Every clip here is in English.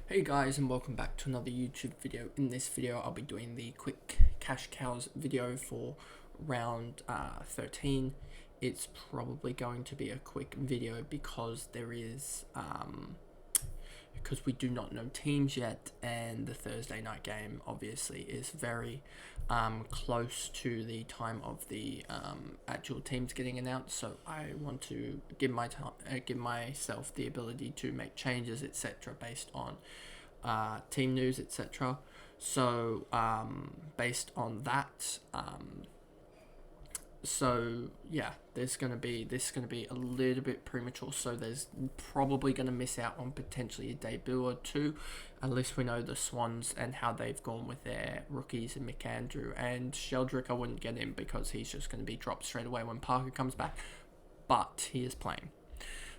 Hey guys, and welcome back to another YouTube video. In this video I'll be doing the quick cash cows video for round 13. It's probably going to be a quick video because because we do not know teams yet, and the Thursday night game obviously is very close to the time of the actual teams getting announced. So I want to give myself the ability to make changes, etc., based on team news, etc. So based on that, this is gonna be a little bit premature. So there's probably gonna miss out on potentially a debut or two, unless we know the Swans and how they've gone with their rookies and McAndrew and Sheldrick. I wouldn't get him because he's just going to be dropped straight away when Parker comes back, but he is playing.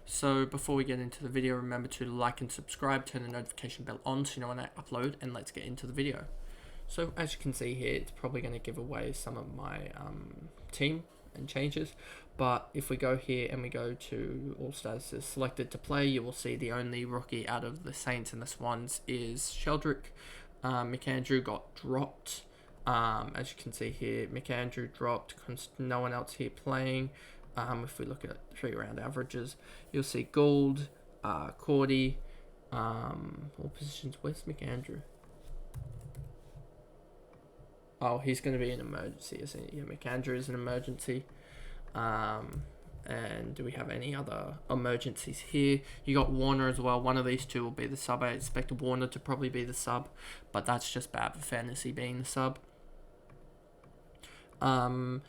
So before we get into the video, remember to like and subscribe, turn the notification bell on so you know when I upload, and let's get into the video. So as you can see here, it's probably going to give away some of my team and changes. But if we go here and we go to all statuses selected to play, you will see the only rookie out of the Saints and the Swans is Sheldrick. McAndrew got dropped. As you can see here, McAndrew dropped because no one else here playing. If we look at 3-round averages, you'll see Gould, Cordy, all positions. Where's McAndrew? Oh, he's going to be an emergency, isn't he? Yeah, McAndrew is an emergency. And do we have any other emergencies here? You got Warner as well. One of these two will be the sub. I expect Warner to probably be the sub, but that's just bad for fantasy being the sub. And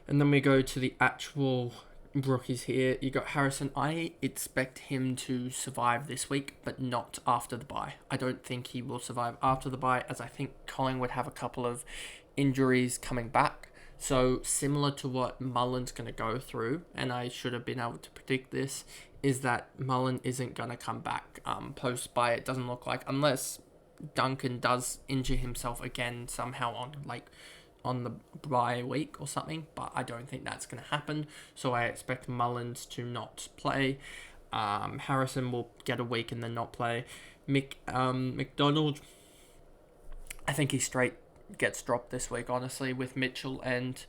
then we go to the actual rookies here. You got Harrison. I expect him to survive this week, but not after the bye. I don't think he will survive after the bye, as I think Collingwood have a couple of injuries coming back. So similar to what Mullen's going to go through, and I should have been able to predict this, is that Mullen isn't going to come back post-bye. It doesn't look like, unless Duncan does injure himself again somehow on the bye week or something, but I don't think that's going to happen. So I expect Mullins to not play. Harrison will get a week and then not play. McDonald, I think he straight gets dropped this week, honestly, with Mitchell and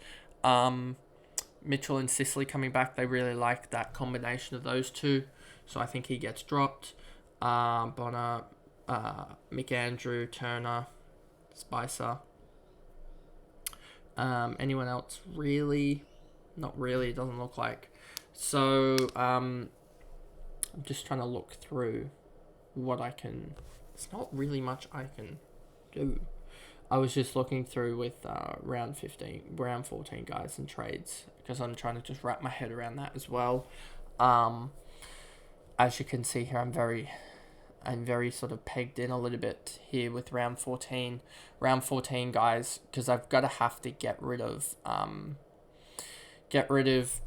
Sicily coming back. They really like that combination of those two, so I think he gets dropped. Bonner, McAndrew, Turner, Spicer. Anyone else? Really? Not really, it doesn't look like. So, I'm just trying to look through what I can... It's not really much I can do. I was just looking through with round 14 guys and trades, because I'm trying to just wrap my head around that as well. As you can see here, I'm very sort of pegged in a little bit here with round 14. Round 14, guys, because I've got to have to get rid of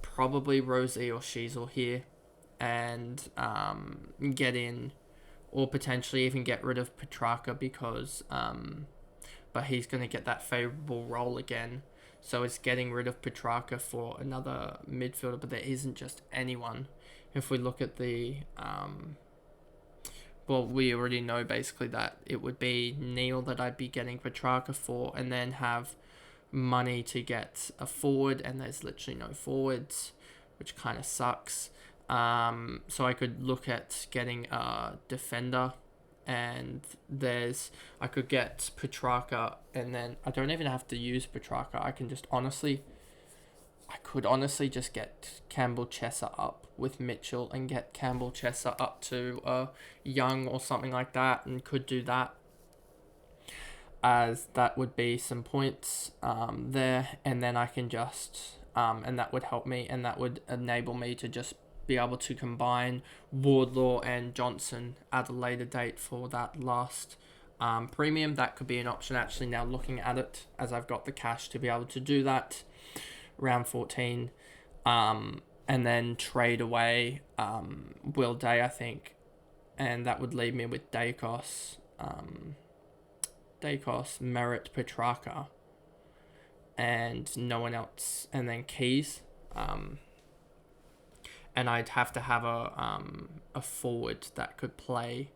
probably Rosie or Sheasel here, and get in, or potentially even get rid of Petrarca, because but he's going to get that favourable role again. So it's getting rid of Petrarca for another midfielder, but there isn't just anyone. If we look at the well, we already know basically that it would be Neil that I'd be getting Petrarca for, and then have money to get a forward, and there's literally no forwards, which kind of sucks. So I could look at getting a defender, and I could get Petrarca, and then I don't even have to use Petrarca. I could honestly just get Campbell Chesser up with Mitchell, and get Campbell Chesser up to Young or something like that, and could do that, as that would be some points there, and then I can just and that would help me, and that would enable me to just be able to combine Wardlaw and Johnson at a later date for that last premium. That could be an option, actually, now looking at it, as I've got the cash to be able to do that round 14, and then trade away Will Day, I think, and that would leave me with Dacos, Merritt, Petrarca, and no one else, and then Keys. And I'd have to have a forward that could play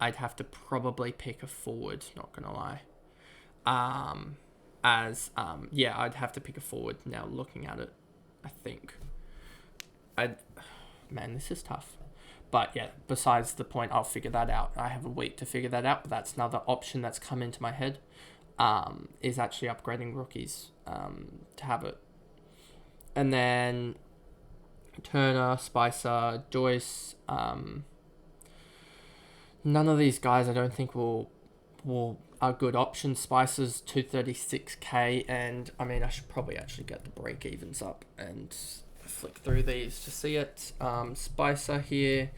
I'd have to probably pick a forward, not going to lie. I'd have to pick a forward now looking at it, I think. Man, this is tough. But yeah, besides the point, I'll figure that out. I have a week to figure that out, but that's another option that's come into my head, is actually upgrading rookies to have it. And then Turner, Spicer, Joyce, none of these guys I don't think will are good options. Spicer's 236k, and I mean I should probably actually get the break evens up and flick through these to see it. Spicer here,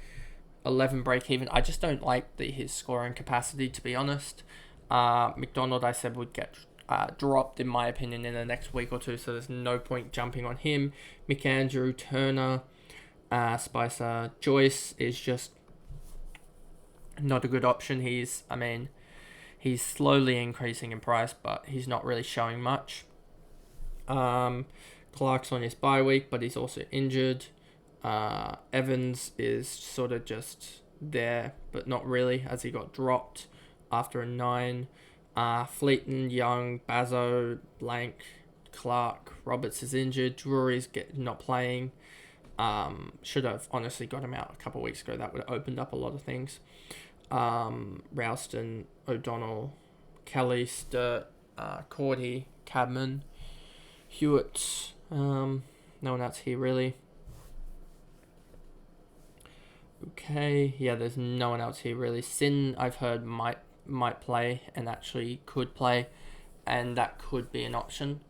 11 break even. I just don't like his scoring capacity, to be honest. McDonald I said would get dropped in my opinion in the next week or two, so there's no point jumping on him. McAndrew, Turner, Spicer, Joyce is just not a good option. He's slowly increasing in price, but he's not really showing much. Clark's on his bye week, but he's also injured. Evans is sort of just there, but not really, as he got dropped after a 9. Fleeton, Young, Bazo, Blank, Clark, Roberts is injured. Drury's not playing. Should have honestly got him out a couple of weeks ago. That would have opened up a lot of things. Ralston, O'Donnell, Kelly, Sturt, Cordy, Cadman, Hewitt. No one else here really. Okay, yeah, there's no one else here really. Sin, I've heard might play and actually could play, and that could be an option.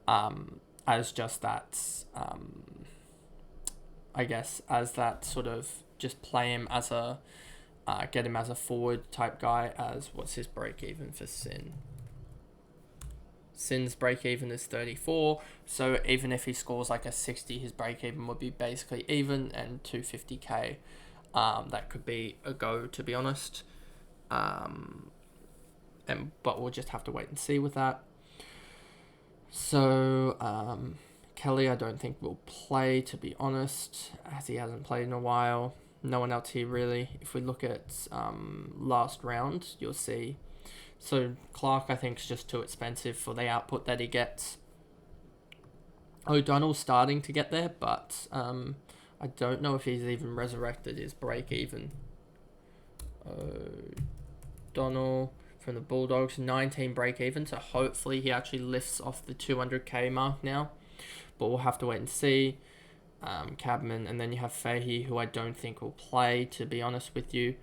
As just that, I guess, as that sort of just play him as a, get him as a forward type guy. As what's his break even for Sin? Sin's break even is 34, so even if he scores like a 60, his break even would be basically even, and 250k. That could be a go, to be honest. But we'll just have to wait and see with that. So Kelly, I don't think will play, to be honest, as he hasn't played in a while. No one else here really. If we look at last round, you'll see. So Clark, I think, is just too expensive for the output that he gets. O'Donnell's starting to get there, but I don't know if he's even resurrected his break even. O'Donnell from the Bulldogs, 19 break even, so hopefully he actually lifts off the 200k mark now, but we'll have to wait and see. Cadman, and then you have Fahey, who I don't think will play, to be honest with you.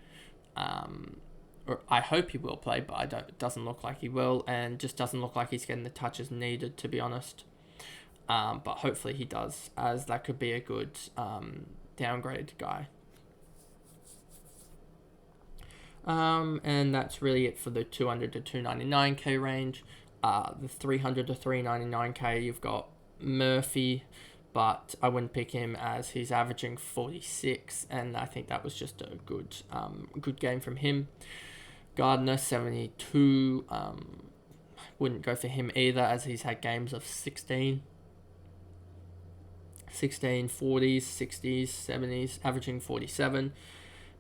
Or I hope he will play, but it doesn't look like he will, and just doesn't look like he's getting the touches needed, to be honest. But hopefully he does, as that could be a good downgrade guy. And that's really it for the 200 to 299k range. The 300 to 399k, you've got Murphy, but I wouldn't pick him as he's averaging 46, and I think that was just a good game from him. Gardner, 72. Wouldn't go for him either, as he's had games of 16, 40s, 60s, 70s, averaging 47.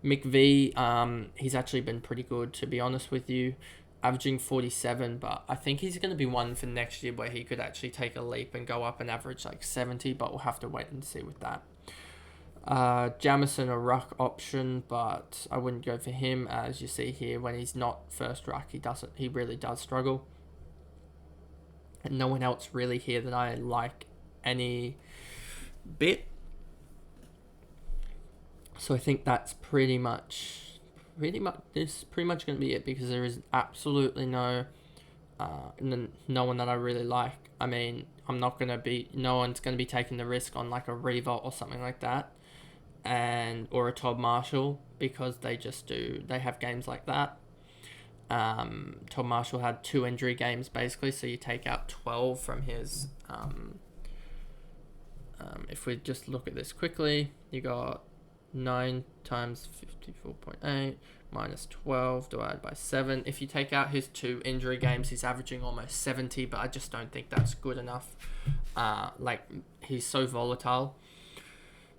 McVee, he's actually been pretty good, to be honest with you, averaging 47, but I think he's going to be one for next year where he could actually take a leap and go up and average like 70, but we'll have to wait and see with that. Jamison, a ruck option, but I wouldn't go for him, as you see here, when he's not first ruck, he really does struggle. And no one else really here that I like any bit. So I think that's pretty much going to be it, because there is absolutely no one that I really like. I mean, no one's going to be taking the risk on like a Revolt or something like that, or a Todd Marshall, because they have games like that. Todd Marshall had 2 injury games basically, so you take out 12 from his. If we just look at this quickly, you got 9 times 54.8 minus 12 divided by 7. If you take out his 2 injury games, he's averaging almost 70, but I just don't think that's good enough. He's so volatile.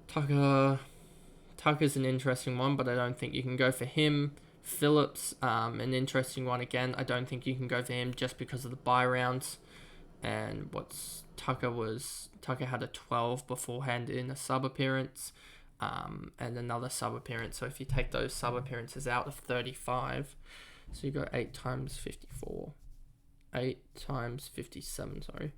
Tucker's an interesting one, but I don't think you can go for him. Phillips, an interesting one again. I don't think you can go for him just because of the bye rounds. And Tucker had a 12 beforehand in a sub appearance, and another sub appearance. So if you take those sub appearances out of 35, so you go 8 times 54, 8 times 57, sorry,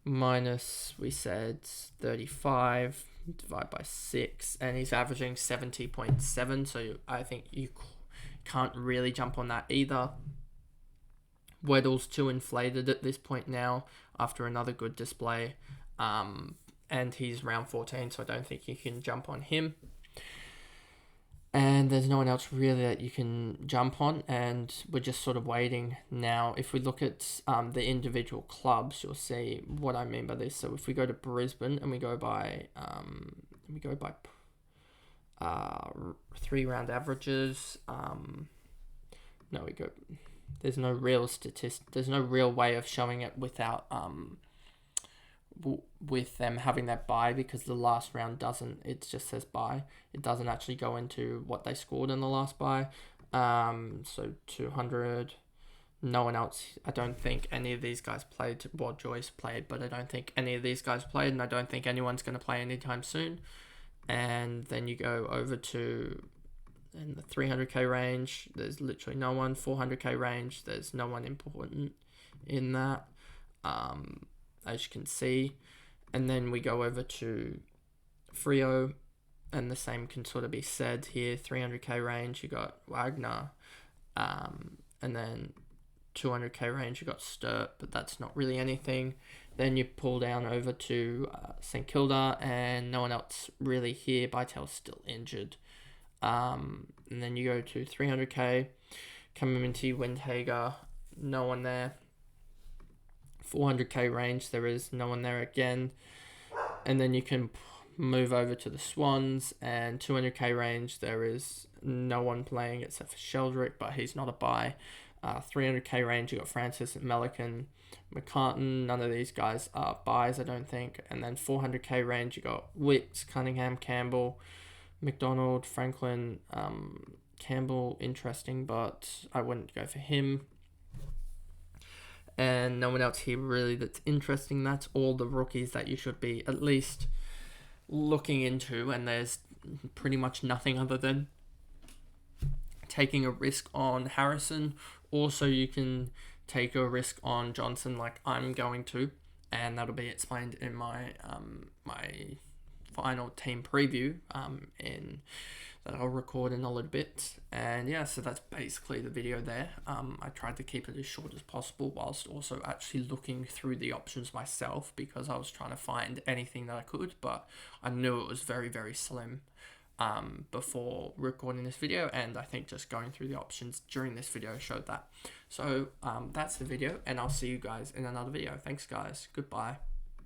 minus, we said 35, divide by 6, and he's averaging 70.7. So I think you can't really jump on that either. Weddle's too inflated at this point now after another good display, and he's round 14, so I don't think you can jump on him. And there's no one else really that you can jump on, and we're just sort of waiting now. If we look at the individual clubs, you'll see what I mean by this. So if we go to Brisbane and we go by 3 round averages, there's no real there's no real way of showing it without with them having that bye, because the last round doesn't, it just says bye. It doesn't actually go into what they scored in the last bye. So 200, no one else, I don't think any of these guys played. Well, Joyce played, but I don't think any of these guys played, and I don't think anyone's going to play anytime soon. And then you go over to in the 300k range, there's literally no one. 400k range, there's no one important in that, as you can see. And then we go over to Freo, and the same can sort of be said here. 300k range, you got Wagner, and then 200k range, you got Sturt, but that's not really anything. Then you pull down over to St Kilda, and no one else really here. Bytel's still injured. And then you go to 300k, Kamiminti, Windhager, no one there. 400k range, there is no one there again. And then you can move over to the Swans, and 200k range, there is no one playing except for Sheldrick, but he's not a bye. 300k range, you got Francis, Melican, McCartan, none of these guys are buys, I don't think. And then 400k range, you got Wicks, Cunningham, Campbell, McDonald, Franklin, Campbell, interesting, but I wouldn't go for him. And no one else here really that's interesting. That's all the rookies that you should be at least looking into, and there's pretty much nothing other than taking a risk on Harrison. Also, you can take a risk on Johnson, like I'm going to, and that'll be explained in my my final team preview that I'll record in a little bit. And yeah, so that's basically the video there. I tried to keep it as short as possible whilst also actually looking through the options myself, because I was trying to find anything that I could, but I knew it was very, very slim before recording this video, and I think just going through the options during this video showed that. So that's the video, and I'll see you guys in another video. Thanks guys, goodbye.